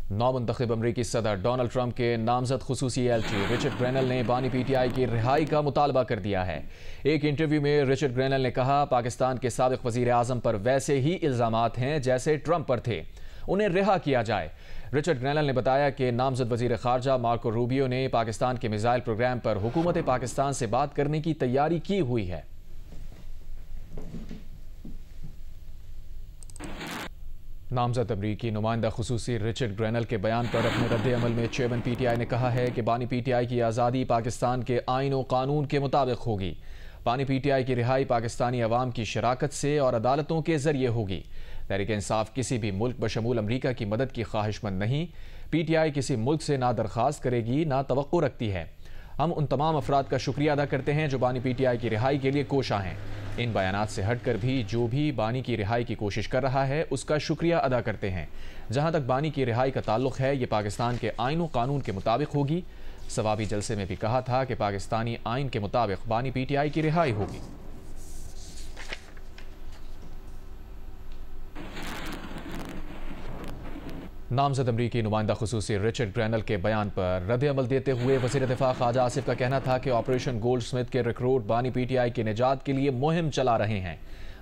नौमुंतखब अमरीकी सदर Donald Trump के नामजद खुसूसी एलची रिचर्ड ग्रेनल ने बानी पीटीआई की रिहाई का मुतालबा कर दिया है। एक इंटरव्यू में रिचर्ड ग्रेनल ने कहा, पाकिस्तान के साबिक वजीर आजम पर वैसे ही इल्जामात हैं जैसे ट्रंप पर थे, उन्हें रिहा किया जाए। रिचर्ड ग्रेनल ने बताया कि नामजद वजीर खारजा मार्को रूबियो ने पाकिस्तान के मिसाइल प्रोग्राम पर हुकूमत पाकिस्तान से बात करने की तैयारी की हुई है। नामजद अमरीकी नुमाइंदा खुसूसी रिचर्ड ग्रेनल के बयान पर अपने रद्द अमल में चेयरमैन पीटीआई ने कहा है कि बानी पीटीआई की आज़ादी पाकिस्तान के आइन और कानून के मुताबिक होगी। बानी पीटीआई की रिहाई पाकिस्तानी अवाम की शराकत से और अदालतों के जरिए होगी। तहरीक इंसाफ किसी भी मुल्क बशमूल अमरीका की मदद की ख्वाहिशमंद नहीं। पीटीआई किसी मुल्क से ना दरख्वास्त करेगी ना तवक्को रखती है। हम उन तमाम अफराद का शुक्रिया अदा करते हैं जो बानी पीटीआई की रिहाई के लिए कोशा हैं। इन बयानात से हटकर भी जो भी बानी की रिहाई की कोशिश कर रहा है उसका शुक्रिया अदा करते हैं। जहां तक बानी की रिहाई का ताल्लुक है, ये पाकिस्तान के आइन और कानून के मुताबिक होगी। सवाबी जलसे में भी कहा था कि पाकिस्तानी आइन के मुताबिक बानी पीटीआई की रिहाई होगी। नामजद अमरीकी नुमाइंदा खुसूसी रिचर्ड ग्रेनल के बयान पर रद्द अमल देते हुए वज़ीर दिफा ख्वाजा आसिफ का कहना था कि ऑपरेशन गोल्ड स्मिथ के रिक्रूट बानी पीटीआई की निजात के लिए मुहिम चला रहे हैं।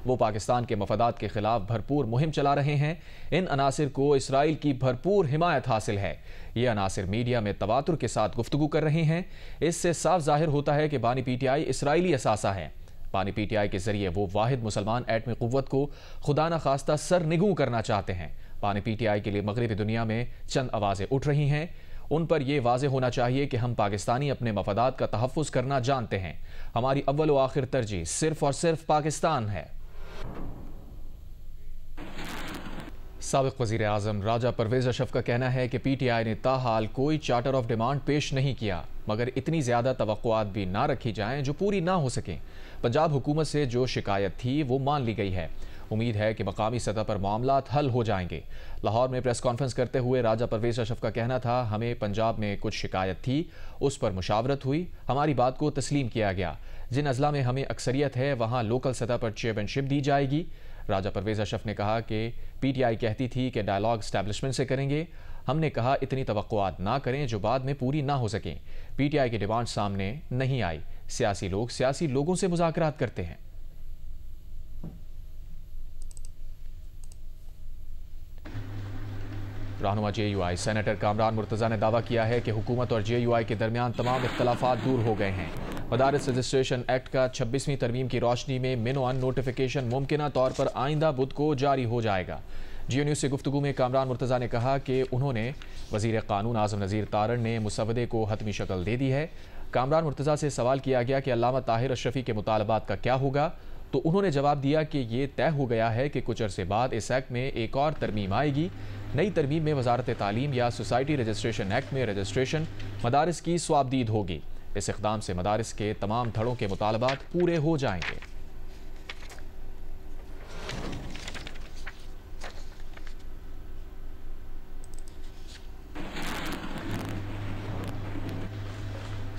वो पाकिस्तान के मफादात के खिलाफ भरपूर मुहिम चला रहे हैं। इन अनासिर को इसराइल की भरपूर हिमायत हासिल है। ये अनासिर मीडिया में तवातुर के साथ गुफ्तगू कर रहे हैं। इससे साफ जाहिर होता है कि बानी पीटीआई इसराइली असासा है। बानी पीटीआई के जरिए वो वाहिद मुसलमान एटमी कुव्वत को खुदा न खास्ता सर निगू करना चाहते हैं। बानी पीटीआई के लिए मगरबी दुनिया में चंद आवाज़ें उठ रही हैं। उन पर यह वाज़ेह होना चाहिए कि हम पाकिस्तानी अपने मफादात का तहफ़्फ़ुज़ करना जानते हैं। हमारी अव्वल व आखिर तरजीह सिर्फ और सिर्फ पाकिस्तान है। साबिक़ वज़ीर आज़म राजा परवेज़ अशरफ का कहना है कि पीटीआई ने ताहाल कोई चार्टर ऑफ डिमांड पेश नहीं किया, मगर इतनी ज़्यादा तवक्कुआत भी ना रखी जाएं जो पूरी ना हो सकें। पंजाब हुकूमत से जो शिकायत थी वो मान ली गई है। उम्मीद है कि मकामी सतह पर मामलात हल हो जाएंगे। लाहौर में प्रेस कॉन्फ्रेंस करते हुए राजा परवेज़ अशरफ का कहना था, हमें पंजाब में कुछ शिकायत थी, उस पर मुशावरत हुई, हमारी बात को तस्लीम किया गया। जिन अजला में हमें अक्सरियत है वहाँ लोकल सतह पर चेयरमैनशिप दी जाएगी। राजा परवेज़ अशरफ ने कहा कि पीटीआई कहती थी कि डायलॉग एस्टैब्लिशमेंट से करेंगे। हमने कहा इतनी तवक्कुआत ना करें जो बाद में पूरी ना हो सकें। पीटीआई की डिमांड सामने नहीं आई। सियासी लोग सियासी लोगों से मुज़ाकरात करते हैं। रहनुमा JUI सेनेटर कामरान मुर्तज़ा ने दावा किया है कि हुकूमत और JUI के दरमियान तमाम इख्तलाफात दूर हो गए हैं। मदारिस रजिस्ट्रेशन एक्ट का 26वीं तरमीम की रोशनी में मिन-वन नोटिफिकेशन मुमकिना तौर पर आइंदा बुध को जारी हो जाएगा। जियो न्यूज़ से गुफ्तगू में कामरान मुर्तज़ा ने कहा कि उन्होंने वज़ीर कानून आज़म नज़ीर तारण ने मुसवदे को हतमी शक्ल दे दी है। कामरान मुर्तज़ा से सवाल किया गया कि अल्लामा ताहिर अशरफी के मुतालबात का क्या होगा, तो उन्होंने जवाब दिया कि ये तय हो गया है कि कुछ अरसे बाद इस एक्ट में एक और तरमीम आएगी। नई तरमीम में वजारत तालीम या सोसाइटी रजिस्ट्रेशन एक्ट में रजिस्ट्रेशन मदारिस की स्वाबदीद होगी। इस इक़दाम से मदारिस के तमाम धड़ों के मुतालबात पूरे हो जाएंगे।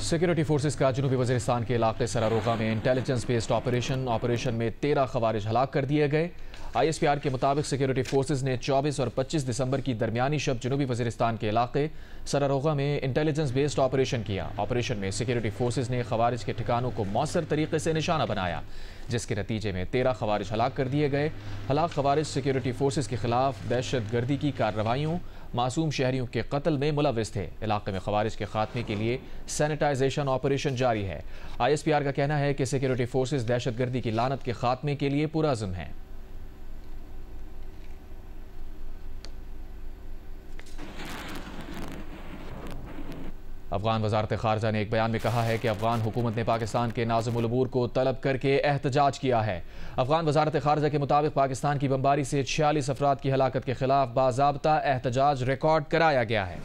सिक्योरिटी फोर्सेस का जनूबी वज़ीरिस्तान के इलाके सरारोगा में इंटेलिजेंस बेस्ड ऑपरेशन में 13 खवारिज हलाक कर दिए गए। ISPR के मुताबिक सिक्योरिटी फोर्सेस ने 24 और 25 दिसंबर की दरमियानी शब जनूबी वज़ीरिस्तान के इलाके सरारोगा में इंटेलिजेंस बेस्ड ऑपरेशन किया। ऑपरेशन में सिक्योरिटी फोर्सेस ने खवारिज के ठिकानों को मौसर तरीके से निशाना बनाया, जिसके नतीजे में 13 खवारिज हलाक कर दिए गए। हलाक खवारिज सिक्योरिटी फोर्सेस के खिलाफ दहशत गर्दी की कार्रवाइयों, मासूम शहरियों के कत्ल में मुलव्विस थे। इलाके में खवारिज के खात्मे के लिए सैनिटाइजेशन ऑपरेशन जारी है। ISPR का कहना है कि सिक्योरिटी फोर्सेस दहशत गर्दी की लानत के खात्मे के लिए पुरअज़्म हैं। अफगान वजारत खारजा ने एक बयान में कहा है कि अफगान हुकूमत ने पाकिस्तान के नाज़िमुल अबूर को तलब करके एहतजाज किया है। अफगान वजारत खारजा के मुताबिक पाकिस्तान की बमबारी से 46 अफराद की हलाकत के खिलाफ बाज़ाब्ता एहतजाज रिकॉर्ड कराया गया है।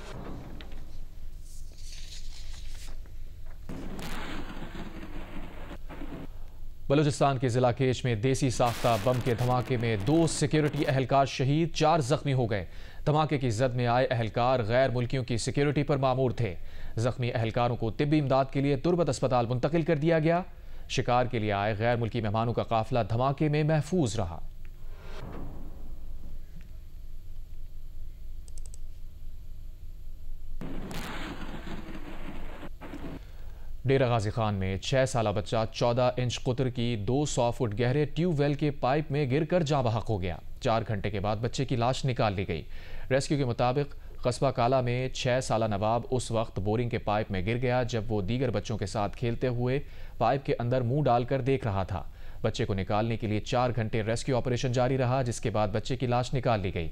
बलूचिस्तान के जिला केच में देसी साख्ता बम के धमाके में 2 सिक्योरिटी एहलकार शहीद, 4 जख्मी हो गए। धमाके की जद में आए एहलकार गैर मुल्कियों की सिक्योरिटी पर मामूर थे। जख्मी एहलकारों को तिब्बी इमदाद के लिए तुरबत अस्पताल मुंतकिल कर दिया गया। शिकार के लिए आए गैर मुल्की मेहमानों का काफिला धमाके में महफूज रहा। डेरा गाजी खान में 6 साला बच्चा 14 इंच कुतर की 200 फुट गहरे ट्यूबवेल के पाइप में गिरकर जाँ बहक हो गया। 4 घंटे के बाद बच्चे की लाश निकाल ली गई। रेस्क्यू के मुताबिक कस्बा काला में 6 साला नवाब उस वक्त बोरिंग के पाइप में गिर गया जब वो दीगर बच्चों के साथ खेलते हुए पाइप के अंदर मुंह डालकर देख रहा था। बच्चे को निकालने के लिए 4 घंटे रेस्क्यू ऑपरेशन जारी रहा, जिसके बाद बच्चे की लाश निकाल ली गई।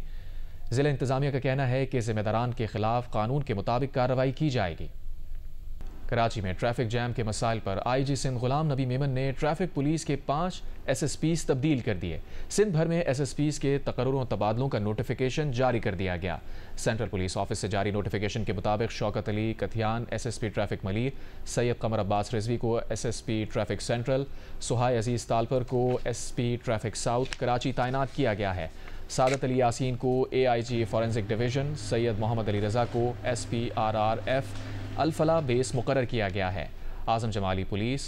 जिला इंतजामिया का कहना है कि जिम्मेदारान के खिलाफ कानून के मुताबिक कार्रवाई की जाएगी। कराची में ट्रैफिक जैम के मसाइल पर आईजी सिंध गुलाम नबी मेमन ने ट्रैफिक पुलिस के 5 SSPs तब्दील कर दिए। सिंध भर में SSPs के तकर्रुरों तबादलों का नोटिफिकेशन जारी कर दिया गया। सेंट्रल पुलिस ऑफिस से जारी नोटिफिकेशन के मुताबिक शौकत अली कथियान SSP ट्रैफिक मलीर, सैयद कमर अब्बास रिजवी को SSP ट्रैफिक सेंट्रल, सुहाय अजीज तालपर को SP ट्रैफिक साउथ कराची तैनात किया गया है। सादत अली यासीन को AIG forensic division, Syed Mohammad Ali Raza को SP RRF अल-फला बेस मुकर्रर किया गया है। Azam Jamali police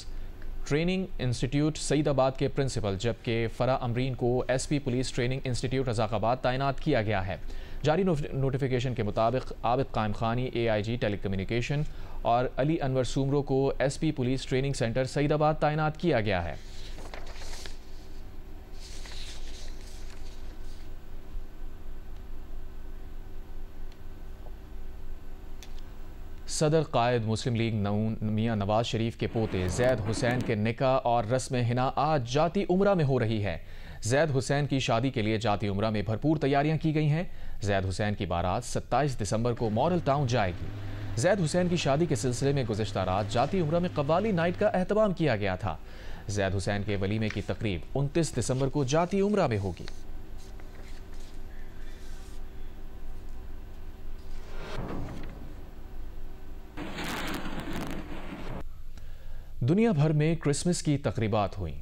training institute Saidabad के प्रिंसिपल जबकि फरा अमरीन को SP police training institute Razzakabad तैनात किया गया है। जारी नोटिफिकेशन के मुताबिक आबिद कायम खानी AIG टेलीकम्युनिकेशन और अली अनवर सुमरो को SP police training centre Saidabad तैनात किया गया है। सदर कायद मुस्लिम लीग नून मियां नवाज शरीफ के पोते जैद हुसैन के निकाह और रस्म हिना आज जाती उम्रा में हो रही है। जैद हुसैन की शादी के लिए जाती उम्रा में भरपूर तैयारियां की गई हैं। जैद हुसैन की बारात 27 दिसंबर को मॉडल टाउन जाएगी। जैद हुसैन की शादी के सिलसिले में गुज़िश्ता रात जाती उम्रा में कव्वाली नाइट का एहतमाम किया गया था। जैद हुसैन के वलीमे की तकरीब 29 दिसंबर को जाती उम्रा में होगी। दुनिया भर में क्रिसमस की तकरीबात हुई।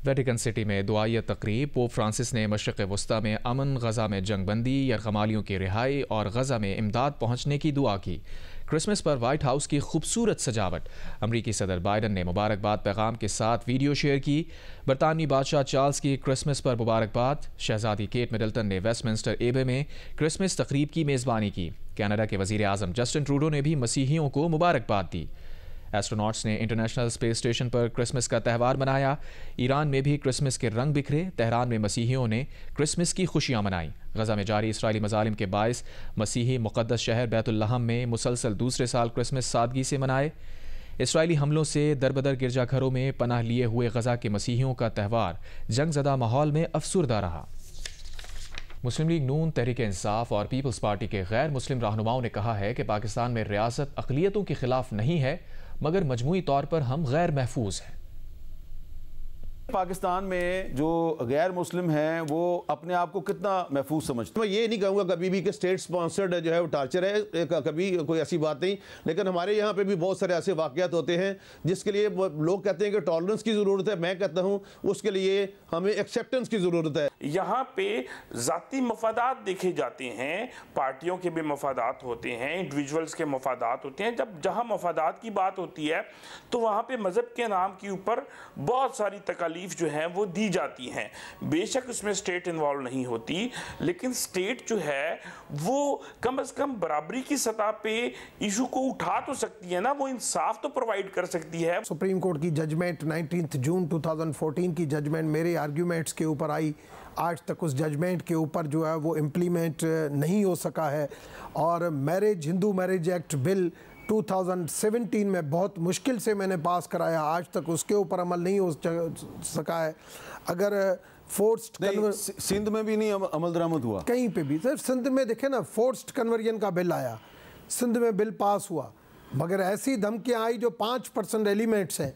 वेटिकन सिटी में दुआया तकरीब पोप फ्रांसिस ने मशरिक़ वस्ता में अमन, गज़ा में जंगबंदी, यरगमालियों की रिहाई और गज़ा में इमदाद पहुँचने की दुआ की। क्रिसमस पर वाइट हाउस की खूबसूरत सजावट। अमरीकी सदर बाइडन ने मुबारकबाद पैगाम के साथ वीडियो शेयर की। बरतानवी बादशाह चार्ल्स की क्रिसमस पर मुबारकबाद। शहजादी केट मिडल्टन ने वेस्टमिंस्टर एबे में क्रिसमस तकरीब की मेज़बानी की। कनाडा के वज़ीर आज़म जस्टिन ट्रूडो ने भी मसीहियों को मुबारकबाद दी। एस्ट्रोनॉट्स ने इंटरनेशनल स्पेस स्टेशन पर क्रिसमस का त्यौहार मनाया। ईरान में भी क्रिसमस के रंग बिखरे। तेहरान में मसीहियों ने क्रिसमस की खुशियां मनाई। गज़ा में जारी इसराइली मज़ालिम के बायस मसीही मुक़द्दस शहर बैतुल्लहम में मुसलसल दूसरे साल क्रिसमस सादगी से मनाए। इसराइली हमलों से दरबदर गिरजाघरों में पनाह लिए हुए गज़ा के मसीहियों का त्यौहार जंगज़दा माहौल में अफसुर्दा रहा। मुस्लिम लीग नून, तहरीक इंसाफ और पीपल्स पार्टी के गैर मुस्लिम रहनुमाओं ने कहा है कि पाकिस्तान में रियासत अक़लियतों के खिलाफ नहीं है, मगर मजमूई तौर पर हम गैर महफूज हैं। पाकिस्तान में जो गैर मुस्लिम हैं वो अपने आप को कितना महफूज समझते हैं। मैं ये नहीं कहूँगा कभी भी कि स्टेट स्पॉन्सर्ड जो है वो टार्चर है, कभी कोई ऐसी बात नहीं, लेकिन हमारे यहाँ पे भी बहुत सारे ऐसे वाक़यात होते हैं जिसके लिए लोग कहते हैं कि टॉलरेंस की ज़रूरत है। मैं कहता हूँ उसके लिए हमें एक्सेप्टेंस की ज़रूरत है। यहाँ पे ज़ाती मफादात देखे जाते हैं, पार्टियों के भी मफादात होते हैं, इंडिविजुअल्स के मफादात होते हैं। जब जहाँ मफादात की बात होती है तो वहाँ पे मज़हब के नाम के ऊपर बहुत सारी तकालीफ जो है वो दी जाती हैं। बेशक उसमें स्टेट इन्वॉल्व नहीं होती, लेकिन स्टेट जो है वो कम से कम बराबरी की सतह पे इशू को उठा तो सकती है ना, वो इंसाफ तो प्रोवाइड कर सकती है। सुप्रीम कोर्ट की जजमेंट 19 जून 2014 की जजमेंट मेरे आर्ग्यूमेंट्स के ऊपर आई। आज तक उस जजमेंट के ऊपर जो है वो इम्प्लीमेंट नहीं हो सका है। और हिंदू मैरिज एक्ट बिल 2017 में बहुत मुश्किल से मैंने पास कराया, आज तक उसके ऊपर अमल नहीं हो सका है। अगर फोर्स्ड सिंध में भी नहीं अमल दरामद हुआ, कहीं पे भी। सर सिंध में देखे ना, फोर्स्ड कन्वर्जन का बिल आया, सिंध में बिल पास हुआ, मगर ऐसी धमकियां आई जो 5% एलिमेंट्स हैं,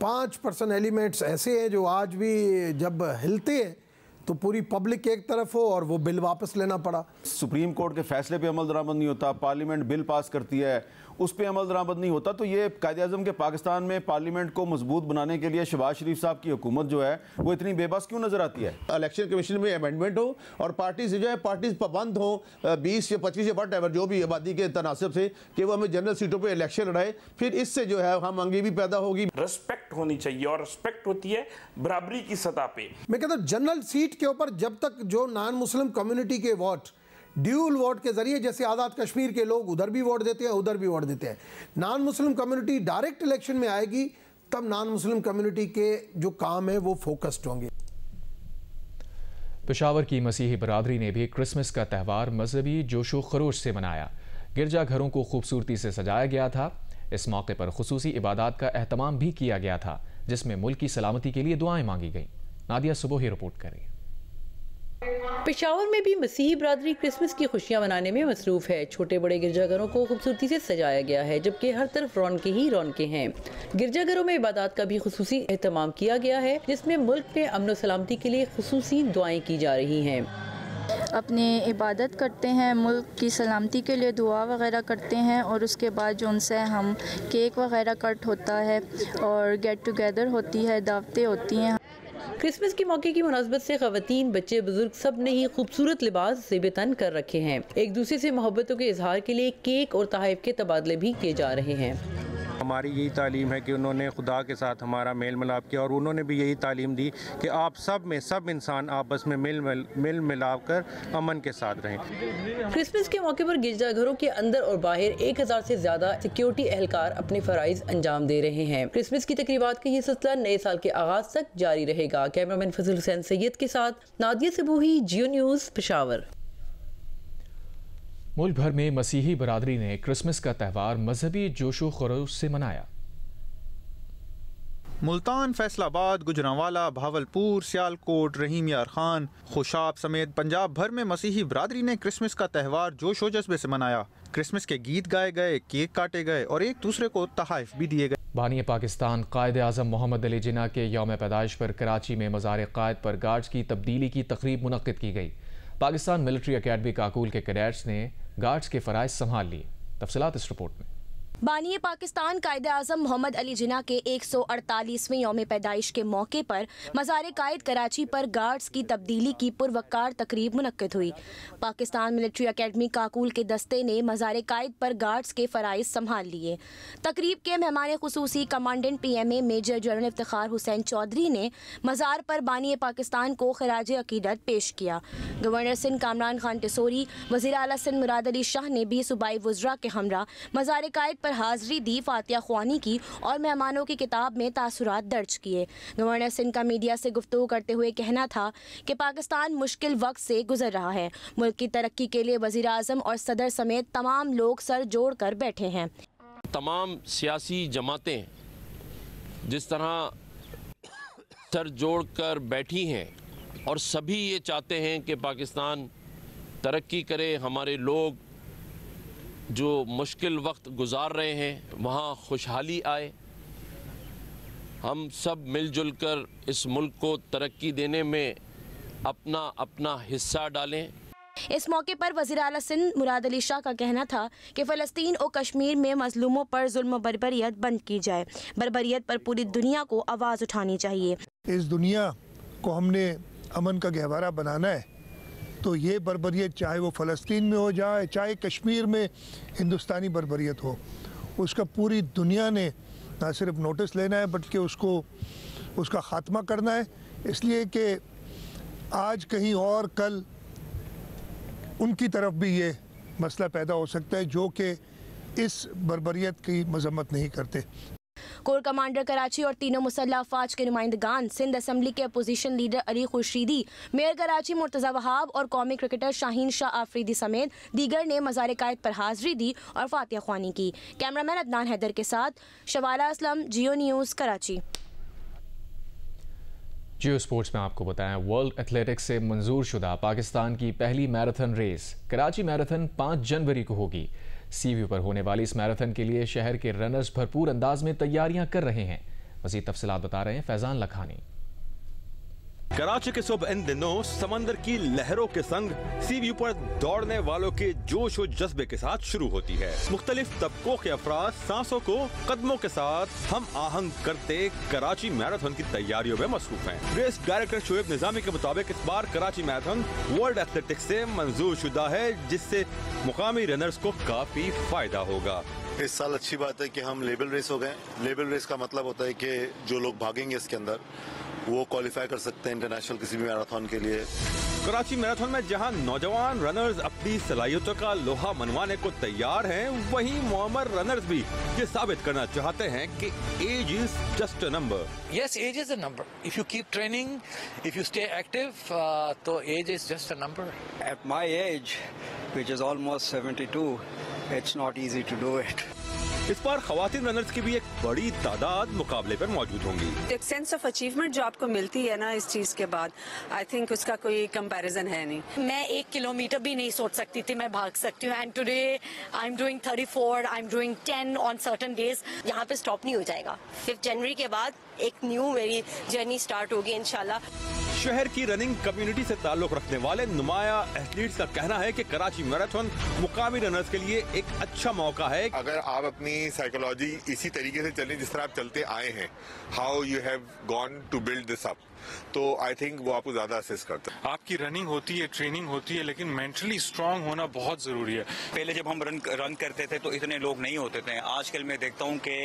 5% एलिमेंट्स ऐसे हैं जो आज भी जब हिलते हैं तो पूरी पब्लिक एक तरफ हो और वो बिल वापस लेना पड़ा। सुप्रीम कोर्ट के फैसले पे अमल दरामद नहीं होता, पार्लियामेंट बिल पास करती है उस पर अमल दरामद नहीं होता, तो ये कायद-ए-आज़म के पाकिस्तान में पार्लियामेंट को मजबूत बनाने के लिए शहबाज शरीफ साहब की हुकूमत जो है वो इतनी बेबस क्यों नजर आती है? इलेक्शन कमीशन में अमेंडमेंट हो और पार्टी से जो है पार्टी पाबंद हो 20 या 25 या वट एवर जो भी आबादी के तनासब से कि वो हमें जनरल सीटों पर इलेक्शन लड़ाए, फिर इससे जो है हम अंगी भी पैदा होगी। रिस्पेक्ट होनी चाहिए और रिस्पेक्ट होती है बराबरी की सतह पे। मैं कहता हूँ जनरल सीट के ऊपर जब तक जो नॉन मुस्लिम कम्युनिटी के वोट ड्यूल वोट के जरिए, जैसे आज़ाद कश्मीर के लोग उधर भी वोट देते हैं, उधर भी वोट देते हैं। Non Muslim community direct election में आएगी, तब नॉन मुस्लिम कम्युनिटी के जो काम है वो फोकस्ड होंगे। पेशावर की मसीही बरादरी ने भी क्रिसमस का त्यौहार मजहबी जोशो खरोश से मनाया। गिरजाघरों को खूबसूरती से सजाया गया था। इस मौके पर खुसूसी इबादत का एहतमाम भी किया गया था, जिसमें मुल्क की सलामती के लिए दुआएं मांगी गईं। नादिया सुबोही रिपोर्ट करें। पेशावर में भी मसीही बरादरी क्रिसमस की खुशियां मनाने में मसरूफ है। छोटे बड़े गिरजाघरों को खूबसूरती से सजाया गया है, जबकि हर तरफ रौनकें ही रौनकें हैं। गिरजाघरों में इबादत का भी खुसूसी एहतमाम किया गया है, जिसमें मुल्क में अमन व सलामती के लिए खुसूसी दुआएं की जा रही हैं। अपने इबादत करते हैं, मुल्क की सलामती के लिए दुआ वगैरह करते हैं, और उसके बाद जो उनसे हम केक वगैरह कट होता है और गेट टुगेदर होती है, दावतें होती हैं। क्रिसमस के मौके की मुनासबत से खवातीन, बच्चे, बुजुर्ग सब ने ही खूबसूरत लिबास ज़ेब-ए-तन कर रखे हैं। एक दूसरे से मोहब्बतों के इजहार के लिए केक और तोहफ़े के तबादले भी किए जा रहे हैं। हमारी यही तालीम है कि उन्होंने खुदा के साथ हमारा मेल मिलाप किया, और उन्होंने भी यही तालीम दी कि आप सब इंसान आपस में मिल मिलाप कर अमन के साथ रहें। क्रिसमस के मौके पर गिरजाघरों के अंदर और बाहर 1000 से ज्यादा सिक्योरिटी एहलकार अपने फराइज अंजाम दे रहे हैं। क्रिसमस की तकरीबात का ये सिलसिला नए साल के आगाज तक जारी रहेगा। कैमरामैन फजल हुसैन सैयद के साथ नादिया सबूही, जियो न्यूज़, पेशावर। मुल्क भर में मसीही बरादरी ने क्रिसमस का त्यौहार मजहबी जोशो खरोश से मनाया। मुल्तान, फैसलाबाद, गुजरांवाला, भावलपुर, सियालकोट, रहीम यार खान, खुशाब समेत पंजाब भर में मसीही बरादरी ने क्रिसमस का त्यौहार जोश व जज्बे से मनाया। क्रिसमस के गीत गाए गए, केक काटे गए और एक दूसरे को तोहफ़े भी दिए गए। बानी पाकिस्तान कायद आज़म मोहम्मद अली जिन्ना के यौम पैदाइश पर कराची में मज़ार कायद पर गार्ड्स की तब्दीली की तकरीब मुनक्किद की गई। पाकिस्तान मिलिट्री अकेडमी काकूल के कैडेट्स ने गार्ड्स के फ़राइज़ संभाल लिए। तफसीलात इस रिपोर्ट में। बानी पाकिस्तान कायद आज़म मोहम्मद अली जिन्ना के 148वें यौम पैदाइश के मौके पर मज़ार कायद कराची पर गार्ड्स की तब्दीली की पुरवकार तकरीब मुनक्किद हुई। पाकिस्तान मिलिट्री अकेडमी काकूल के दस्ते ने मज़ार कायद पर गार्ड्स के फ़राइज़ संभाल लिए। तकरीब के मेहमान खुसूसी commandant PMA major general Iftikhar Hussain Chaudhry ने मज़ार पर बानी पाकिस्तान को खराज अकीदत पेश किया। गवर्नर सिंध कामरान खान टिसोरी, वज़ीर आला सिंध मुराद अली शाह ने भी सूबाई वज़रा के हमरा मज़ार कायद पर हाज़री दी, फातिहा ख्वानी की और मेहमानों की किताब में तासुरात दर्ज किए। गवर्नर सिंध का मीडिया से गुफ्तगू करते हुए कहना था कि पाकिस्तान मुश्किल वक्त से गुजर रहा है। मुल्क की तरक्की के लिए वज़ीर आज़म और सदर समेत तमाम लोग सर जोड़ कर बैठे हैं। तमाम सियासी जमातें जिस तरह सर जोड़ कर बैठी हैं और सभी ये चाहते हैं कि पाकिस्तान तरक्की करे, हमारे लोग जो मुश्किल वक्त गुजार रहे हैं वहाँ खुशहाली आए। हम सब मिलजुल कर इस मुल्क को तरक्की देने में अपना अपना हिस्सा डालें। इस मौके पर वज़ीर आला सिंध मुराद अली शाह का कहना था कि फ़लस्तीन और कश्मीर में मजलूमों पर जुल्म व बर्बरियत बंद की जाए। बर्बरियत पर पूरी दुनिया को आवाज़ उठानी चाहिए। इस दुनिया को हमने अमन का गहवारा बनाना है, तो ये बर्बरियत चाहे वो फ़लस्तीन में हो जाए, चाहे कश्मीर में हिंदुस्तानी बर्बरियत हो, उसका पूरी दुनिया ने ना सिर्फ नोटिस लेना है बल्कि उसका ख़ात्मा करना है। इसलिए कि आज कहीं और कल उनकी तरफ भी ये मसला पैदा हो सकता है जो कि इस बर्बरियत की मजम्मत नहीं करते। कोर कमांडर कराची और तीनों मुसल्लह अफवाज के नुमाइंदगान, सिंध असम्बली के opposition leader Ali Khurshidi, mayor Karachi Murtaza Wahab और कौमी क्रिकेटर शाहीन शाह आफरीदी समेत दीगर ने मज़ार कायद पर हाज़री दी और फातिहा ख्वानी की। कैमरामैन अदनान हैदर के साथ शवाला असलम, जियो न्यूज़, कराची। जियो स्पोर्ट्स में आपको बताएं, वर्ल्ड एथलेटिक्स से मंजूर शुदा पाकिस्तान की पहली मैराथन रेस कराची मैराथन 5 जनवरी को होगी। सीव्यू पर होने वाली इस मैराथन के लिए शहर के रनर्स भरपूर अंदाज में तैयारियां कर रहे हैं। मज़ीद तफसीलात बता रहे हैं फैजान लखानी। कराची के सुबह इन दिनों समंदर की लहरों के संग सीव्यू पर दौड़ने वालों के जोश और जज्बे के साथ शुरू होती है। मुख्तलिफ तबकों के अफराद सांसों को कदमों के साथ हम आहंग करते कराची मैराथन की तैयारियों में मसरूफ हैं। रेस डायरेक्टर शोएब निजामी के मुताबिक इस बार कराची मैराथन वर्ल्ड एथलेटिक्स से मंजूर शुदा है, जिससे मुकामी रनर्स को काफी फायदा होगा। इस साल अच्छी बात है कि हम लेबल रेस हो गए। लेबल रेस का मतलब होता है कि जो लोग भागेंगे इसके अंदर वो क्वालिफाई कर सकते हैं इंटरनेशनल किसी भी मैराथन के लिए। कराची मैराथन में जहां नौजवान रनर्स अपनी सलाहियतों का लोहा मनवाने को तैयार हैं, वहीं मुअम्मर रनर्स भी ये साबित करना चाहते हैं कि age is just a number. Yes, age is a number. If you keep training, if you stay active, तो age is just a number. At my age, which is almost 72, it's not easy to do it. इस बार खवातीन runners की भी एक बड़ी तादाद मुकाबले पर मौजूद होंगी। एक सेंस ऑफ अचीवमेंट जो आपको मिलती है ना इस चीज के बाद, आई थिंक उसका कोई कंपैरिजन है नहीं। मैं 1 किलोमीटर भी नहीं सोच सकती थी मैं भाग सकती हूँ, and today I am doing 34, I am doing 10 on certain days. यहाँ पे स्टॉप नहीं हो जाएगा। 5 जनवरी के बाद एक न्यू मेरी जर्नी स्टार्ट होगी इंशाल्लाह। शहर की रनिंग कम्युनिटी से ताल्लुक रखने वाले नुमाया एथलीट्स का कहना है कि कराची मैराथन मुकामी रनर्स के लिए एक अच्छा मौका है। अगर आप अपनी साइकोलॉजी इसी तरीके से चलें जिस तरह आप चलते आए हैं, how you have gone to build this up, तो आई थिंक वो आपको ज्यादा असिस्ट करता है। आपकी रनिंग होती है, ट्रेनिंग होती है, लेकिन मेंटली स्ट्रांग होना बहुत जरूरी है। पहले जब हम रन करते थे तो इतने लोग नहीं होते थे। आजकल मैं देखता हूँ कि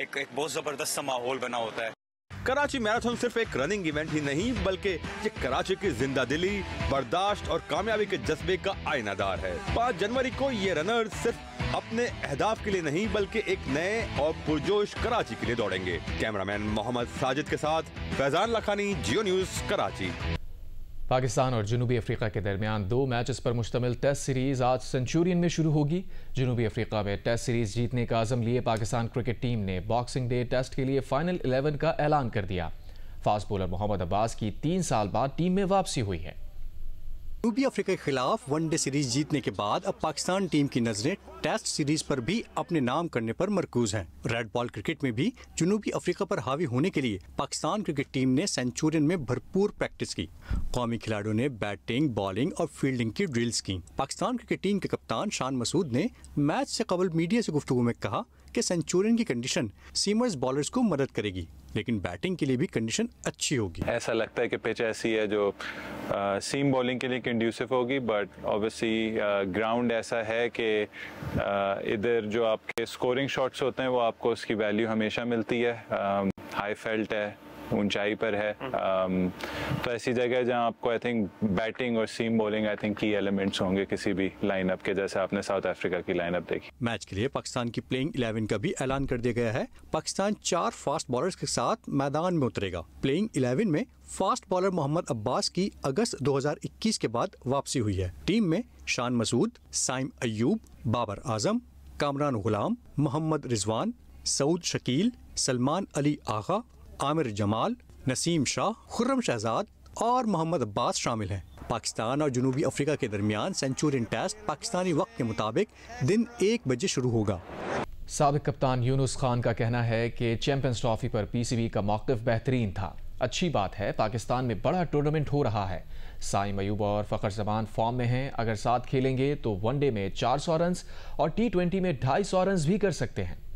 एक बहुत जबरदस्त सा माहौल बना होता है। कराची मैराथन सिर्फ एक रनिंग इवेंट ही नहीं, बल्कि ये कराची की जिंदा दिली, बर्दाश्त और कामयाबी के जज्बे का आईनादार है। 5 जनवरी को ये रनर सिर्फ अपने अहदाफ के लिए नहीं, बल्कि एक नए और पुरजोश कराची के लिए दौड़ेंगे। कैमरामैन मोहम्मद साजिद के साथ फैजान लखानी, जियो न्यूज, कराची। पाकिस्तान और जनूबी अफ्रीका के दरमियान 2 मैचेस पर मुश्तमिल टेस्ट सीरीज आज सेंचुरियन में शुरू होगी। जनूबी अफ्रीका में टेस्ट सीरीज जीतने का अज़म लिए पाकिस्तान क्रिकेट टीम ने बॉक्सिंग डे टेस्ट के लिए फाइनल 11 का ऐलान कर दिया। फास्ट बॉलर मोहम्मद अब्बास की 3 साल बाद टीम में वापसी हुई है। जनूबी अफ्रीका के खिलाफ वनडे सीरीज जीतने के बाद अब पाकिस्तान टीम की नजरें टेस्ट सीरीज पर भी अपने नाम करने पर मरकूज हैं। रेड बॉल क्रिकेट में भी जनूबी अफ्रीका पर हावी होने के लिए पाकिस्तान क्रिकेट टीम ने सेंचुरियन में भरपूर प्रैक्टिस की। कौमी खिलाड़ियों ने बैटिंग, बॉलिंग और फील्डिंग की ड्रिल्स की। पाकिस्तान क्रिकेट टीम के कप्तान शान मसूद ने मैच से कबल मीडिया से गुफ्तगू में कहा कि सेंचुरियन की कंडीशन सीमर्स बॉलर्स को मदद करेगी, लेकिन बैटिंग के लिए भी कंडीशन अच्छी होगी। ऐसा लगता है कि पिच ऐसी है जो सीम बॉलिंग के लिए कंड्यूसिव होगी, बट ऑब्वियसली ग्राउंड ऐसा है कि इधर जो आपके स्कोरिंग शॉट्स होते हैं वो आपको उसकी वैल्यू हमेशा मिलती है। हाई फेल्ट है, ऊंचाई पर है, तो ऐसी जगह जहां आपको आई थिंक बैटिंग और सीम बॉलिंग आई थिंक की एलिमेंट्स होंगे किसी भी लाइनअप के, जैसे आपने साउथ अफ्रीका की लाइनअप देखी। मैच के लिए पाकिस्तान की प्लेइंग 11 का भी ऐलान कर दिया गया है। पाकिस्तान 4 फास्ट बॉलर्स के साथ मैदान में उतरेगा। प्लेइंग 11 में फास्ट बॉलर मोहम्मद अब्बास की अगस्त 2021 के बाद वापसी हुई है। टीम में शान मसूद, साइम अयूब, बाबर आजम, कामरान गुलाम, मोहम्मद रिजवान, सऊद शकील, सलमान अली आगा, आमिर जमाल, नसीम शाह, खुर्रम शहजाद और मोहम्मद अब्बास शामिल हैं। पाकिस्तान और जनूबी अफ्रीका के दरमियान सेंचुरियन टेस्ट पाकिस्तानी वक्त के मुताबिक दिन 1 बजे शुरू होगा। साबिक कप्तान यूनुस खान का कहना है कि चैंपियंस ट्रॉफी पर पीसीबी का मौक़िफ़ बेहतरीन था। अच्छी बात है, पाकिस्तान में बड़ा टूर्नामेंट हो रहा है। साइम अयूब और फ़खर जमान फॉर्म में हैं। अगर साथ खेलेंगे तो वनडे में 400 रन और T20 में 250 रन भी कर सकते हैं।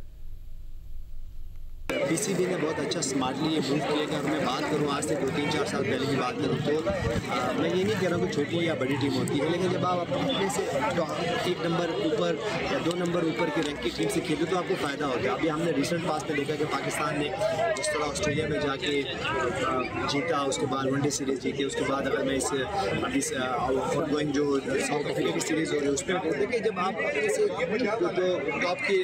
पीसीबी ने बहुत अच्छा स्मार्टली ये मूव किया कि अगर मैं बात करूँ आज से 2-3-4 साल पहले की बात करूँ तो मैं ये नहीं कह रहा हूँ कि छोटी या बड़ी टीम होती है, लेकिन जब आप अपने से 1 नंबर ऊपर या 2 नंबर ऊपर की रैंक की टीम से खेलो तो आपको फ़ायदा होगा। अभी हमने रिसेंट पास में देखा कि पाकिस्तान ने जिस तरह ऑस्ट्रेलिया में जाके जीता, उसके बाद वनडे सीरीज़ जीती, उसके बाद अगर मैं इस आउटगोइंग जो साउथ अफ्रीका की सीरीज़ हो रही है उस पर देखिए, जब आप जो टॉप की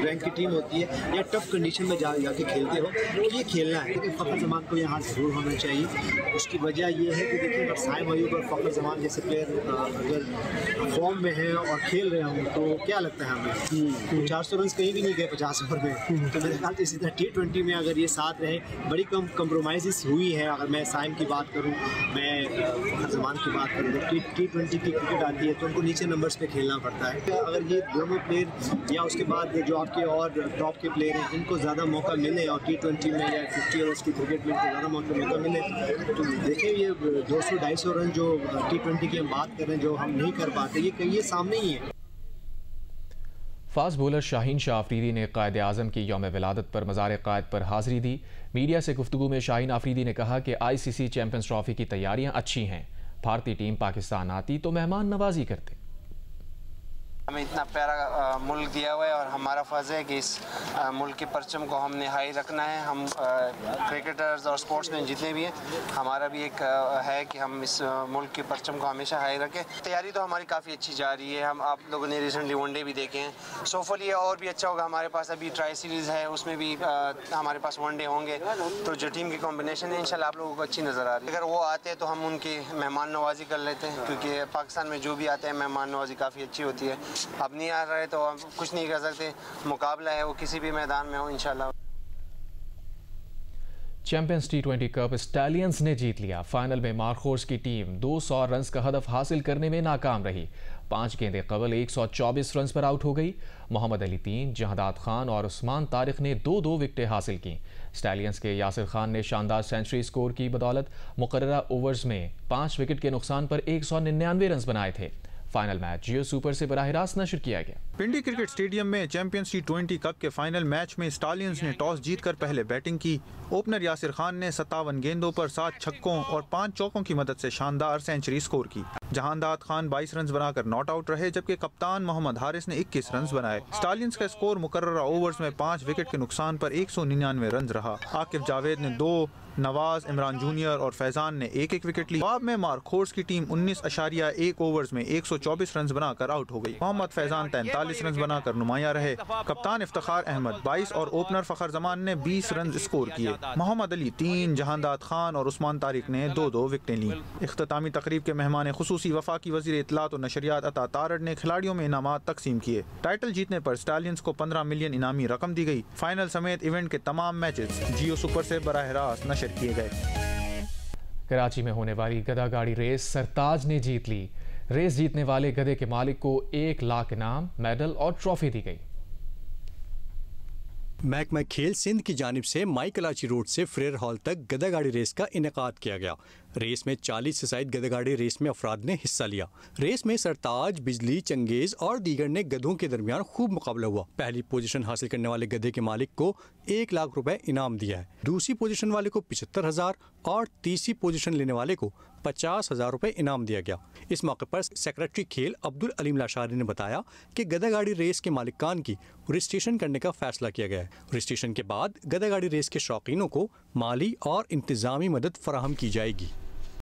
रैंक की टीम होती है या टफ कंडीशन में जाके खेलते हो तो ये खेलना है। लेकिन फ़खर जमान को यहाँ ज़रूर होना चाहिए। उसकी वजह ये है कि देखिए, अगर साइम अयूब और फ़खर जमान जैसे प्लेयर अगर फॉर्म में हैं और खेल रहे हों तो क्या लगता है हमें 400 रन कहीं भी नहीं गए 50 ओवर में। तो मेरे ख्याल से इसी तरह T20 में अगर ये साथ रहे, बड़ी कम कंप्रोमाइज़ हुई है। अगर मैं साइम की बात करूँ, मैं फ़खर जमान की बात करूँ तो T20 की क्रिकेट आती है तो उनको नीचे नंबर्स पे खेलना पड़ता है। अगर ये दोनों प्लेयर या उसके बाद जो आपके और टॉप के प्लेयर हैं इनको ज़्यादा मौका मिले और T20 में या 50 ओवर्स की क्रिकेट में ज़्यादा मौका मिले तो देखिए ये 200-250 रन जो T20 की हम बात कर रहे हैं जो हम नहीं कर पाते, ये सामने ही है। फास्ट बॉलर शाहीन शाह आफरीदी ने कायद आज़म की यौम विलादत पर मज़ार कायद पर हाज़िरी दी। मीडिया से गुफ्तगू में शाहीन आफरीदी ने कहा कि ICC चैंपियंस ट्रॉफी की तैयारियां अच्छी हैं। भारतीय टीम पाकिस्तान आती तो मेहमान नवाजी करते। हमें इतना प्यारा मुल्क दिया हुआ है और हमारा फ़र्ज़ है कि इस मुल्क के परचम को हमने हाई रखना है। हम क्रिकेटर्स और स्पोर्ट्समैन जितने भी हैं, हमारा भी एक है कि हम इस मुल्क के परचम को हमेशा हाई रखें। तैयारी तो हमारी काफ़ी अच्छी जा रही है। हम आप लोगों ने रिसेंटली वनडे भी देखे हैं, सोफल ये और भी अच्छा होगा। हमारे पास अभी ट्राई सीरीज़ है, उसमें भी हमारे पास वनडे होंगे, तो जो टीम की कॉम्बिनेशन है इंशाल्लाह आप लोगों को अच्छी नज़र आ रही है। अगर वो आते हैं तो हम उनकी मेहमान नवाजी कर लेते हैं, क्योंकि पाकिस्तान में जो भी आते हैं मेहमान नवाजी काफ़ी अच्छी होती है। अब नहीं आ रहे तो हम कुछ नहीं कर सकते, मुकाबला है वो किसी भी मैदान में हो इंशाल्लाह। चैंपियंस टी20 कप स्टैलियंस ने जीत लिया। फाइनल में मार्कोर्स की टीम 200 रन का हदफ हासिल करने में नाकाम रही। 5 गेंदें कबल 124 रन पर आउट हो गई। मोहम्मद अली 3, जहादात खान और उस्मान तारिक ने 2-2 विकेटें हासिल की। स्टैलियंस के यासिर खान ने शानदार सेंचुरी स्कोर की बदौलत मुकर्ररा ओवर्स में 5 विकेट के नुकसान पर 199 रन बनाए थे। फाइनल मैच जियो सुपर से बराह रास्त नशर किया गया। पिंडी क्रिकेट स्टेडियम में चैंपियंस टी20 कप के फाइनल मैच में स्टालियंस ने टॉस जीतकर पहले बैटिंग की। ओपनर यासिर खान ने 57 गेंदों पर 7 छक्कों और 5 चौकों की मदद से शानदार सेंचुरी स्कोर की। जहादात खान 22 रन बनाकर नॉट आउट रहे, जबकि कप्तान मोहम्मद हारिस ने 21 रन बनाए। स्टालियंस का स्कोर मुकर्ररा ओवर्स में 5 विकेट के नुकसान पर 199 रन रहा। आकिब जावेद ने 2, नवाज, इमरान जूनियर और फैजान ने 1-1 विकेट ली। बाद में मार्कोर्स की टीम 19.1 ओवर्स में 124 रन बनाकर आउट हो गई। मोहम्मद फैजान 43 रन बनाकर नुमाया रहे। कप्तान इफ्तिखार अहमद 22 और ओपनर फखर जमान ने 20 रन स्कोर किए। मोहम्मद अली 3, जहादात खान और उस्मान तारिक ने 2-2 विकेटें ली। इख्तितामी तकरीब के मेहमान खुसूसी वफाकी वज़ीर इत्तलात और नशरियात अता तारड़ ने खिलाड़ियों में इनामात तकसीम किए। टाइटल जीतने पर स्टालियंस को 15 मिलियन इनामी रकम दी गई। फाइनल समेत इवेंट के तमाम मैचेस जियो सुपर से बराह रास्त नशर किए गए। कराची में होने वाली गधा गाड़ी रेस सरताज ने जीत ली। रेस जीतने वाले गधे के मालिक को 1 लाख इनाम, मेडल और ट्रॉफी दी गई। महकमा खेल सिंध की जानिब से माई कराची रोड से फ्रेयर हॉल तक गधा गाड़ी रेस का इनेकाद किया गया। रेस में 40 से ज़ायद गधा गाड़ी रेस में अफराद ने हिस्सा लिया। रेस में सरताज, बिजली, चंगेज और दीगर ने गधों के दरमियान खूब मुकाबला हुआ। पहली पोजीशन हासिल करने वाले गधे के मालिक को 1 लाख रुपए इनाम दिया है। दूसरी पोजीशन वाले को 75,000 और तीसरी पोजीशन लेने वाले को 50,000 रुपए इनाम दिया गया। इस मौके पर सेक्रेटरी खेल अब्दुल अलीम लाशारी ने बताया कि गधा गाड़ी रेस के मालिकान की रजिस्ट्रेशन करने का फैसला किया गया है। रजिस्ट्रेशन के बाद गधा गाड़ी रेस के शौकीनों को माली और इंतजामी मदद फराहम की जाएगी।